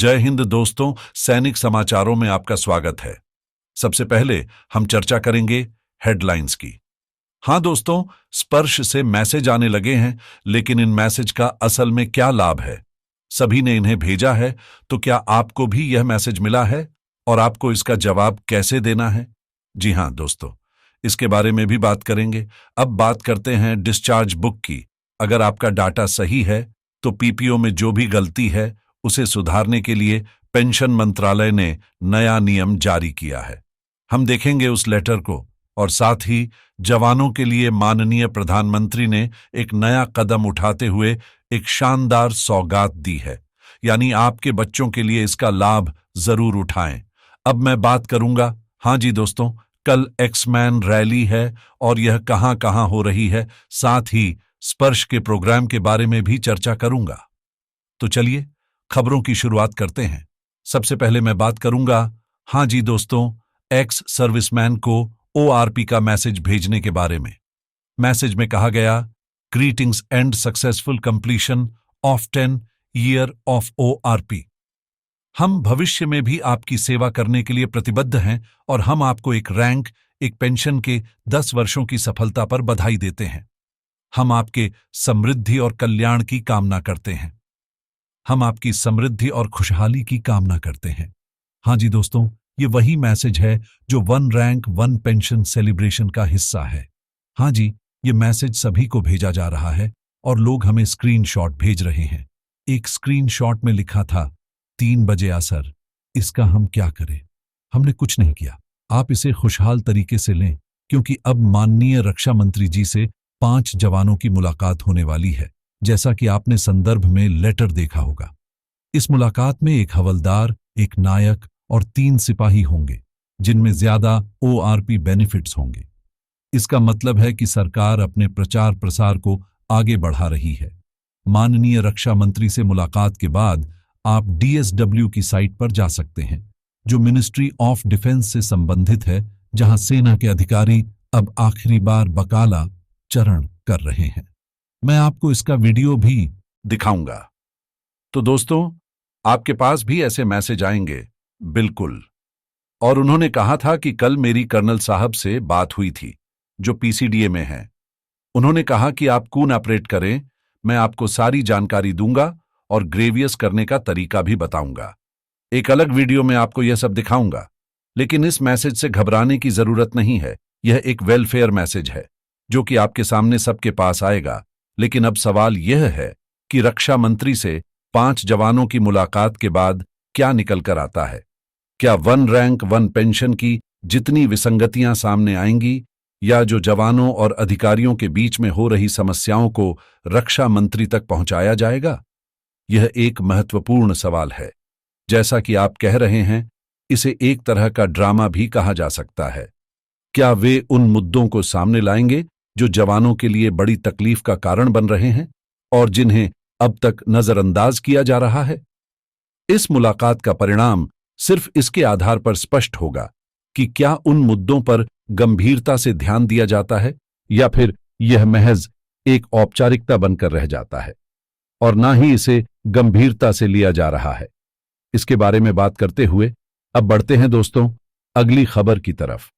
जय हिंद दोस्तों, सैनिक समाचारों में आपका स्वागत है। सबसे पहले हम चर्चा करेंगे हेडलाइंस की। हां दोस्तों, स्पर्श से मैसेज आने लगे हैं, लेकिन इन मैसेज का असल में क्या लाभ है? सभी ने इन्हें भेजा है, तो क्या आपको भी यह मैसेज मिला है और आपको इसका जवाब कैसे देना है? जी हां दोस्तों, इसके बारे में भी बात करेंगे। अब बात करते हैं डिस्चार्ज बुक की। अगर आपका डाटा सही है तो पीपीओ में जो भी गलती है उसे सुधारने के लिए पेंशन मंत्रालय ने नया नियम जारी किया है। हम देखेंगे उस लेटर को, और साथ ही जवानों के लिए माननीय प्रधानमंत्री ने एक नया कदम उठाते हुए एक शानदार सौगात दी है। यानी आपके बच्चों के लिए इसका लाभ जरूर उठाएं। अब मैं बात करूंगा, हाँ जी दोस्तों, कल एक्समैन रैली है और यह कहां कहां हो रही है, साथ ही स्पर्श के प्रोग्राम के बारे में भी चर्चा करूंगा। तो चलिए खबरों की शुरुआत करते हैं। सबसे पहले मैं बात करूंगा, हाँ जी दोस्तों, एक्स सर्विसमैन को ओआरपी का मैसेज भेजने के बारे में। मैसेज में कहा गया, greetings and successful completion of 10 year of ORP. हम भविष्य में भी आपकी सेवा करने के लिए प्रतिबद्ध हैं और हम आपको एक रैंक, एक पेंशन के 10 वर्षों की सफलता पर बधाई देते हैं। हम आपके समृद्धि और कल्याण की कामना करते हैं। हम आपकी समृद्धि और खुशहाली की कामना करते हैं। हाँ जी दोस्तों, ये वही मैसेज है जो 1 रैंक 1 पेंशन सेलिब्रेशन का हिस्सा है। हाँ जी, ये मैसेज सभी को भेजा जा रहा है और लोग हमें स्क्रीनशॉट भेज रहे हैं। एक स्क्रीनशॉट में लिखा था, 3 बजे आ सर, इसका हम क्या करें? हमने कुछ नहीं किया। आप इसे खुशहाल तरीके से लें, क्योंकि अब माननीय रक्षा मंत्री जी से 5 जवानों की मुलाकात होने वाली है, जैसा कि आपने संदर्भ में लेटर देखा होगा। इस मुलाकात में एक हवलदार, एक नायक और 3 सिपाही होंगे, जिनमें ज्यादा ओआरपी बेनिफिट्स होंगे। इसका मतलब है कि सरकार अपने प्रचार प्रसार को आगे बढ़ा रही है। माननीय रक्षा मंत्री से मुलाकात के बाद आप डीएसडब्ल्यू की साइट पर जा सकते हैं, जो मिनिस्ट्री ऑफ डिफेंस से संबंधित है, जहां सेना के अधिकारी अब आखिरी बार बकाला चरण कर रहे हैं। मैं आपको इसका वीडियो भी दिखाऊंगा। तो दोस्तों, आपके पास भी ऐसे मैसेज आएंगे, बिल्कुल। और उन्होंने कहा था कि कल मेरी कर्नल साहब से बात हुई थी, जो पीसीडीए में हैं। उन्होंने कहा कि आप कून ऑपरेट करें, मैं आपको सारी जानकारी दूंगा और ग्रेवियस करने का तरीका भी बताऊंगा। एक अलग वीडियो में आपको यह सब दिखाऊंगा। लेकिन इस मैसेज से घबराने की जरूरत नहीं है। यह एक वेलफेयर मैसेज है, जो कि आपके सामने सबके पास आएगा। लेकिन अब सवाल यह है कि रक्षा मंत्री से 5 जवानों की मुलाकात के बाद क्या निकल कर आता है? क्या 1 रैंक 1 पेंशन की जितनी विसंगतियां सामने आएंगी, या जो जवानों और अधिकारियों के बीच में हो रही समस्याओं को रक्षा मंत्री तक पहुंचाया जाएगा? यह एक महत्वपूर्ण सवाल है। जैसा कि आप कह रहे हैं, इसे एक तरह का ड्रामा भी कहा जा सकता है। क्या वे उन मुद्दों को सामने लाएंगे जो जवानों के लिए बड़ी तकलीफ का कारण बन रहे हैं और जिन्हें अब तक नजरअंदाज किया जा रहा है? इस मुलाकात का परिणाम सिर्फ इसके आधार पर स्पष्ट होगा कि क्या उन मुद्दों पर गंभीरता से ध्यान दिया जाता है, या फिर यह महज एक औपचारिकता बनकर रह जाता है और ना ही इसे गंभीरता से लिया जा रहा है। इसके बारे में बात करते हुए अब बढ़ते हैं दोस्तों अगली खबर की तरफ।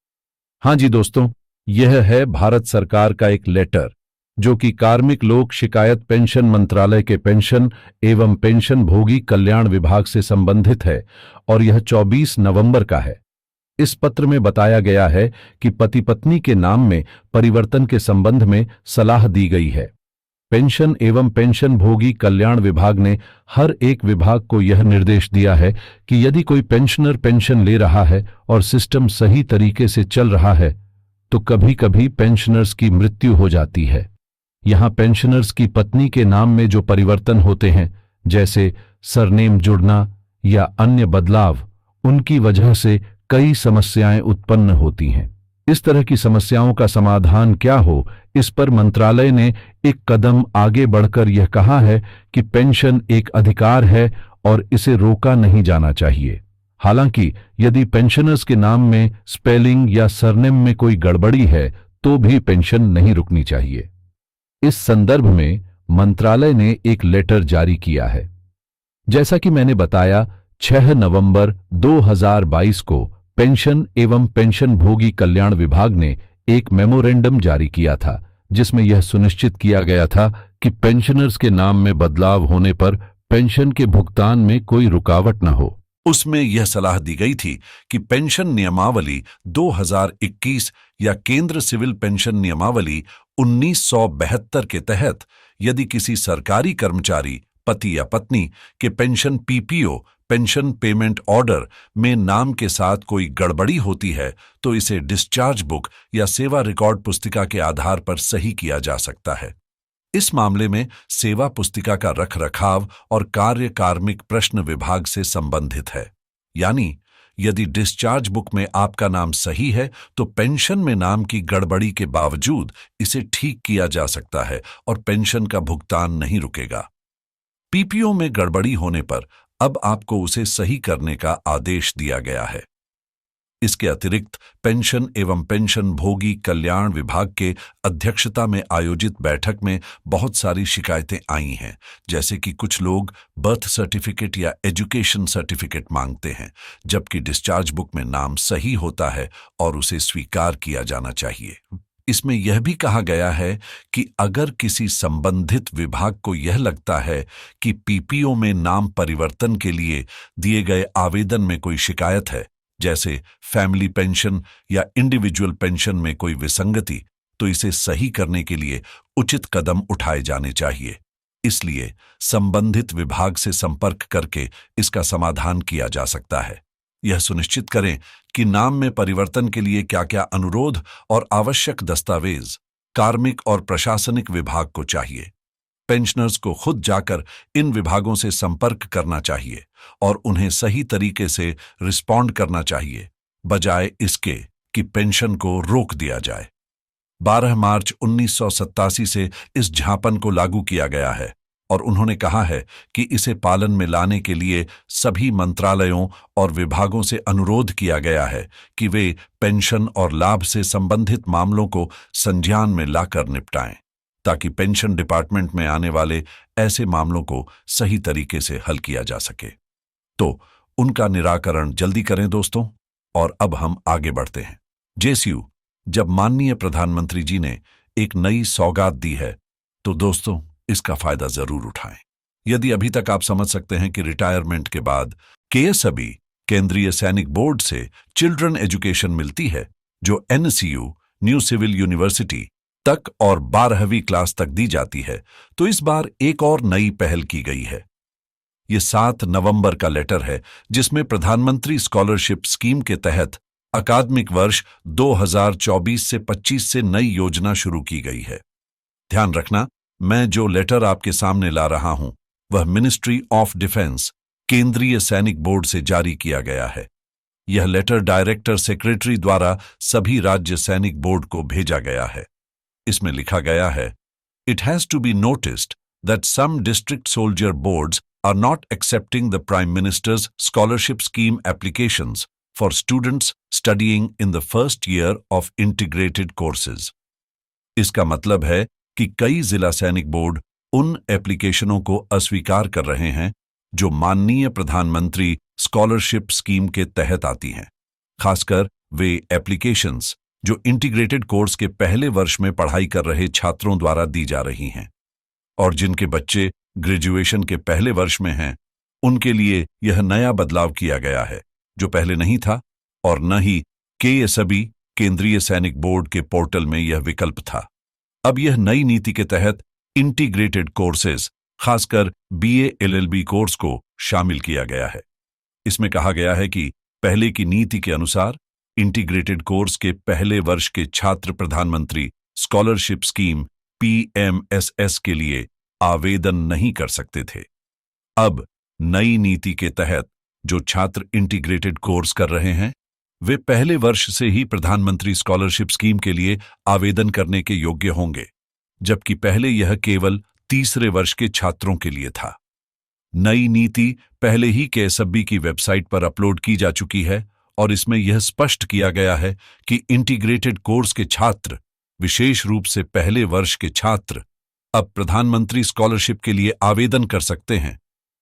हाँ जी दोस्तों, यह है भारत सरकार का एक लेटर, जो कि कार्मिक लोक शिकायत पेंशन मंत्रालय के पेंशन एवं पेंशन भोगी कल्याण विभाग से संबंधित है और यह 24 नवंबर का है। इस पत्र में बताया गया है कि पति पत्नी के नाम में परिवर्तन के संबंध में सलाह दी गई है। पेंशन एवं पेंशन भोगी कल्याण विभाग ने हर एक विभाग को यह निर्देश दिया है कि यदि कोई पेंशनर पेंशन ले रहा है और सिस्टम सही तरीके से चल रहा है, तो कभी कभी पेंशनर्स की मृत्यु हो जाती है। यहां पेंशनर्स की पत्नी के नाम में जो परिवर्तन होते हैं, जैसे सरनेम जुड़ना या अन्य बदलाव, उनकी वजह से कई समस्याएं उत्पन्न होती हैं। इस तरह की समस्याओं का समाधान क्या हो, इस पर मंत्रालय ने एक कदम आगे बढ़कर यह कहा है कि पेंशन एक अधिकार है और इसे रोका नहीं जाना चाहिए। हालांकि यदि पेंशनर्स के नाम में स्पेलिंग या सरनेम में कोई गड़बड़ी है, तो भी पेंशन नहीं रुकनी चाहिए। इस संदर्भ में मंत्रालय ने एक लेटर जारी किया है। जैसा कि मैंने बताया, 6 नवंबर 2022 को पेंशन एवं पेंशनभोगी कल्याण विभाग ने एक मेमोरेंडम जारी किया था, जिसमें यह सुनिश्चित किया गया था कि पेंशनर्स के नाम में बदलाव होने पर पेंशन के भुगतान में कोई रुकावट न हो। उसमें यह सलाह दी गई थी कि पेंशन नियमावली 2021 या केंद्र सिविल पेंशन नियमावली 1972 के तहत यदि किसी सरकारी कर्मचारी, पति या पत्नी के pension PPO pension payment order में नाम के साथ कोई गड़बड़ी होती है तो इसे डिस्चार्ज बुक या सेवा रिकॉर्ड पुस्तिका के आधार पर सही किया जा सकता है। इस मामले में सेवा पुस्तिका का रखरखाव और कार्य कार्मिक प्रश्न विभाग से संबंधित है। यानी यदि डिस्चार्ज बुक में आपका नाम सही है तो पेंशन में नाम की गड़बड़ी के बावजूद इसे ठीक किया जा सकता है और पेंशन का भुगतान नहीं रुकेगा। पीपीओ में गड़बड़ी होने पर अब आपको उसे सही करने का आदेश दिया गया है। इसके अतिरिक्त पेंशन एवं पेंशन भोगी कल्याण विभाग के अध्यक्षता में आयोजित बैठक में बहुत सारी शिकायतें आई हैं, जैसे कि कुछ लोग बर्थ सर्टिफिकेट या एजुकेशन सर्टिफिकेट मांगते हैं, जबकि डिस्चार्ज बुक में नाम सही होता है और उसे स्वीकार किया जाना चाहिए। इसमें यह भी कहा गया है कि अगर किसी संबंधित विभाग को यह लगता है कि पीपीओ में नाम परिवर्तन के लिए दिए गए आवेदन में कोई शिकायत है, जैसे फैमिली पेंशन या इंडिविजुअल पेंशन में कोई विसंगति, तो इसे सही करने के लिए उचित कदम उठाए जाने चाहिए। इसलिए संबंधित विभाग से संपर्क करके इसका समाधान किया जा सकता है। यह सुनिश्चित करें कि नाम में परिवर्तन के लिए क्या क्या अनुरोध और आवश्यक दस्तावेज कार्मिक और प्रशासनिक विभाग को चाहिए। पेंशनर्स को खुद जाकर इन विभागों से संपर्क करना चाहिए और उन्हें सही तरीके से रिस्पॉन्ड करना चाहिए, बजाय इसके कि पेंशन को रोक दिया जाए। 12 मार्च 1987 से इस झापन को लागू किया गया है और उन्होंने कहा है कि इसे पालन में लाने के लिए सभी मंत्रालयों और विभागों से अनुरोध किया गया है कि वे पेंशन और लाभ से संबंधित मामलों को संज्ञान में लाकर निपटाएं, ताकि पेंशन डिपार्टमेंट में आने वाले ऐसे मामलों को सही तरीके से हल किया जा सके। तो उनका निराकरण जल्दी करें दोस्तों। और अब हम आगे बढ़ते हैं। जेसीयू, जब माननीय प्रधानमंत्री जी ने एक नई सौगात दी है तो दोस्तों इसका फायदा जरूर उठाएं। यदि अभी तक आप समझ सकते हैं कि रिटायरमेंट के बाद केएसबी केंद्रीय सैनिक बोर्ड से चिल्ड्रन एजुकेशन मिलती है, जो एनसीयू न्यू सिविल यूनिवर्सिटी तक और 12वीं क्लास तक दी जाती है, तो इस बार एक और नई पहल की गई है। ये 7 नवंबर का लेटर है जिसमें प्रधानमंत्री स्कॉलरशिप स्कीम के तहत अकादमिक वर्ष 2024 से 25 से नई योजना शुरू की गई है। ध्यान रखना, मैं जो लेटर आपके सामने ला रहा हूं वह मिनिस्ट्री ऑफ डिफेंस केंद्रीय सैनिक बोर्ड से जारी किया गया है। यह लेटर डायरेक्टर सेक्रेटरी द्वारा सभी राज्य सैनिक बोर्ड को भेजा गया है। इसमें लिखा गया है, it has to be noticed that some district soldier boards are not accepting the Prime Minister's Scholarship Scheme applications for students studying in the first year of integrated courses. इसका मतलब है कि कई जिला सैनिक बोर्ड उन एप्लीकेशनों को अस्वीकार कर रहे हैं जो माननीय प्रधानमंत्री स्कॉलरशिप स्कीम के तहत आती हैं। खासकर वे एप्लीकेशंस जो इंटीग्रेटेड कोर्स के पहले वर्ष में पढ़ाई कर रहे छात्रों द्वारा दी जा रही हैं और जिनके बच्चे ग्रेजुएशन के पहले वर्ष में हैं, उनके लिए यह नया बदलाव किया गया है जो पहले नहीं था और न ही केएसबी केंद्रीय सैनिक बोर्ड के पोर्टल में यह विकल्प था। अब यह नई नीति के तहत इंटीग्रेटेड कोर्सेज, खासकर बीए एलएलबी कोर्स को शामिल किया गया है। इसमें कहा गया है कि पहले की नीति के अनुसार इंटीग्रेटेड कोर्स के पहले वर्ष के छात्र प्रधानमंत्री स्कॉलरशिप स्कीम पीएमएसएस के लिए आवेदन नहीं कर सकते थे। अब नई नीति के तहत जो छात्र इंटीग्रेटेड कोर्स कर रहे हैं वे पहले वर्ष से ही प्रधानमंत्री स्कॉलरशिप स्कीम के लिए आवेदन करने के योग्य होंगे, जबकि पहले यह केवल तीसरे वर्ष के छात्रों के लिए था। नई नीति पहले ही केएसबी की वेबसाइट पर अपलोड की जा चुकी है और इसमें यह स्पष्ट किया गया है कि इंटीग्रेटेड कोर्स के छात्र, विशेष रूप से पहले वर्ष के छात्र, अब प्रधानमंत्री स्कॉलरशिप के लिए आवेदन कर सकते हैं।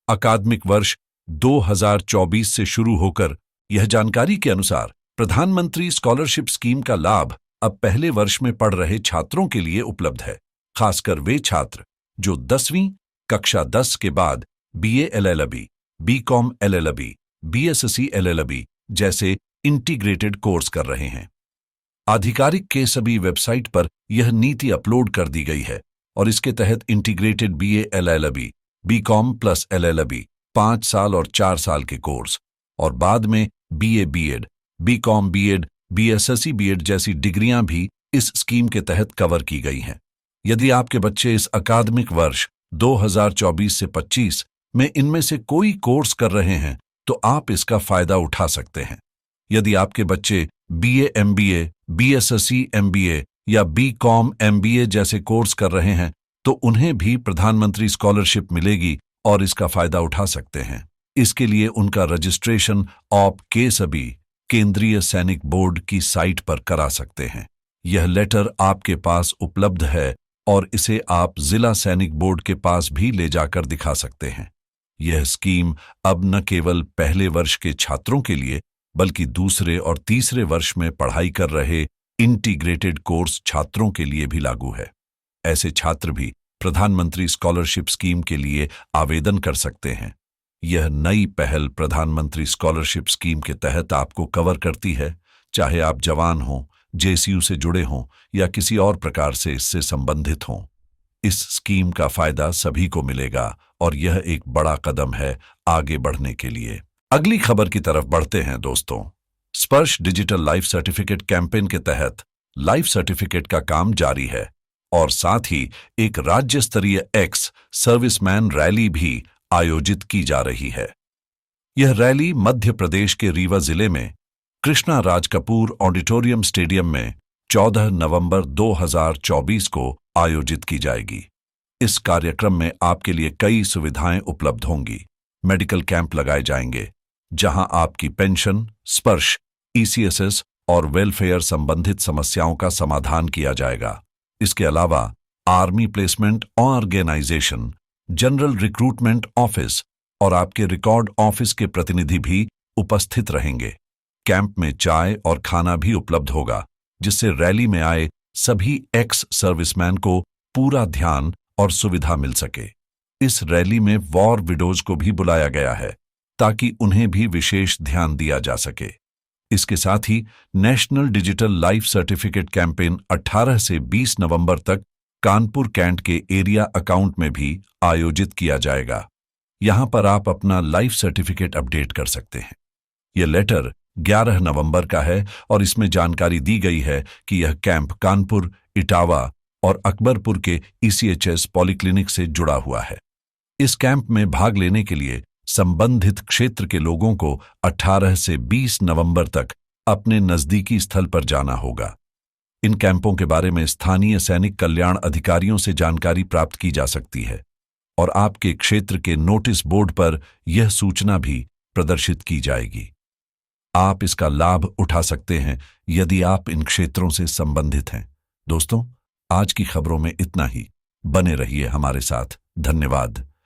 अकादमिक वर्ष 2024 से शुरू होकर यह जानकारी के अनुसार प्रधानमंत्री स्कॉलरशिप स्कीम का लाभ अब पहले वर्ष में पढ़ रहे छात्रों के लिए उपलब्ध है, खासकर वे छात्र जो 10वीं कक्षा 10 के बाद BA LLB, BCom LLB, BSc LLB जैसे इंटीग्रेटेड कोर्स कर रहे हैं। आधिकारिक के सभी वेबसाइट पर यह नीति अपलोड कर दी गई है और इसके तहत integrated BA LLB, BCom plus LLB 5 साल और 4 साल के कोर्स और बाद में BA BEd, BCom BEd, BSc BEd जैसी डिग्रियां भी इस स्कीम के तहत कवर की गई हैं। यदि आपके बच्चे इस अकादमिक वर्ष 2024 से 25 में इनमें से कोई कोर्स कर रहे हैं तो आप इसका फायदा उठा सकते हैं। यदि आपके बच्चे BA MBA, BSc MBA या BCom MBA जैसे कोर्स कर रहे हैं तो उन्हें भी प्रधानमंत्री स्कॉलरशिप मिलेगी और इसका फायदा उठा सकते हैं। इसके लिए उनका रजिस्ट्रेशन आप के सभी केंद्रीय सैनिक बोर्ड की साइट पर करा सकते हैं। यह लेटर आपके पास उपलब्ध है और इसे आप जिला सैनिक बोर्ड के पास भी ले जाकर दिखा सकते हैं। यह स्कीम अब न केवल पहले वर्ष के छात्रों के लिए बल्कि दूसरे और तीसरे वर्ष में पढ़ाई कर रहे इंटीग्रेटेड कोर्स छात्रों के लिए भी लागू है। ऐसे छात्र भी प्रधानमंत्री स्कॉलरशिप स्कीम के लिए आवेदन कर सकते हैं। यह नई पहल प्रधानमंत्री स्कॉलरशिप स्कीम के तहत आपको कवर करती है, चाहे आप जवान हों, JCU से जुड़े हों या किसी और प्रकार से इससे संबंधित हों। इस स्कीम का फायदा सभी को मिलेगा और यह एक बड़ा कदम है आगे बढ़ने के लिए। अगली खबर की तरफ बढ़ते हैं दोस्तों। स्पर्श डिजिटल लाइफ सर्टिफिकेट कैंपेन के तहत लाइफ सर्टिफिकेट का काम जारी है और साथ ही एक राज्य स्तरीय एक्स सर्विसमैन रैली भी आयोजित की जा रही है। यह रैली मध्य प्रदेश के रीवा जिले में कृष्णा राज कपूर ऑडिटोरियम स्टेडियम में 14 नवंबर 2024 को आयोजित की जाएगी। इस कार्यक्रम में आपके लिए कई सुविधाएं उपलब्ध होंगी। मेडिकल कैंप लगाए जाएंगे जहां आपकी पेंशन, स्पर्श, ECSS और वेलफेयर संबंधित समस्याओं का समाधान किया जाएगा। इसके अलावा army placement organisation, general recruitment office और आपके रिकॉर्ड ऑफिस के प्रतिनिधि भी उपस्थित रहेंगे। कैंप में चाय और खाना भी उपलब्ध होगा, जिससे रैली में आए सभी एक्स सर्विसमैन को पूरा ध्यान और सुविधा मिल सके। इस रैली में वॉर विडोज को भी बुलाया गया है ताकि उन्हें भी विशेष ध्यान दिया जा सके। इसके साथ ही national digital life certificate campaign 18 से 20 नवंबर तक कानपुर कैंट के एरिया अकाउंट में भी आयोजित किया जाएगा। यहां पर आप अपना लाइफ सर्टिफिकेट अपडेट कर सकते हैं। यह लेटर 11 नवंबर का है और इसमें जानकारी दी गई है कि यह कैंप कानपुर, इटावा और अकबरपुर के ECHS पॉलीक्लिनिक से जुड़ा हुआ है। इस कैंप में भाग लेने के लिए संबंधित क्षेत्र के लोगों को 18 से 20 नवंबर तक अपने नजदीकी स्थल पर जाना होगा। इन कैंपों के बारे में स्थानीय सैनिक कल्याण अधिकारियों से जानकारी प्राप्त की जा सकती है और आपके क्षेत्र के नोटिस बोर्ड पर यह सूचना भी प्रदर्शित की जाएगी। आप इसका लाभ उठा सकते हैं यदि आप इन क्षेत्रों से संबंधित हैं। दोस्तों, आज की खबरों में इतना ही। बने रहिए हमारे साथ। धन्यवाद।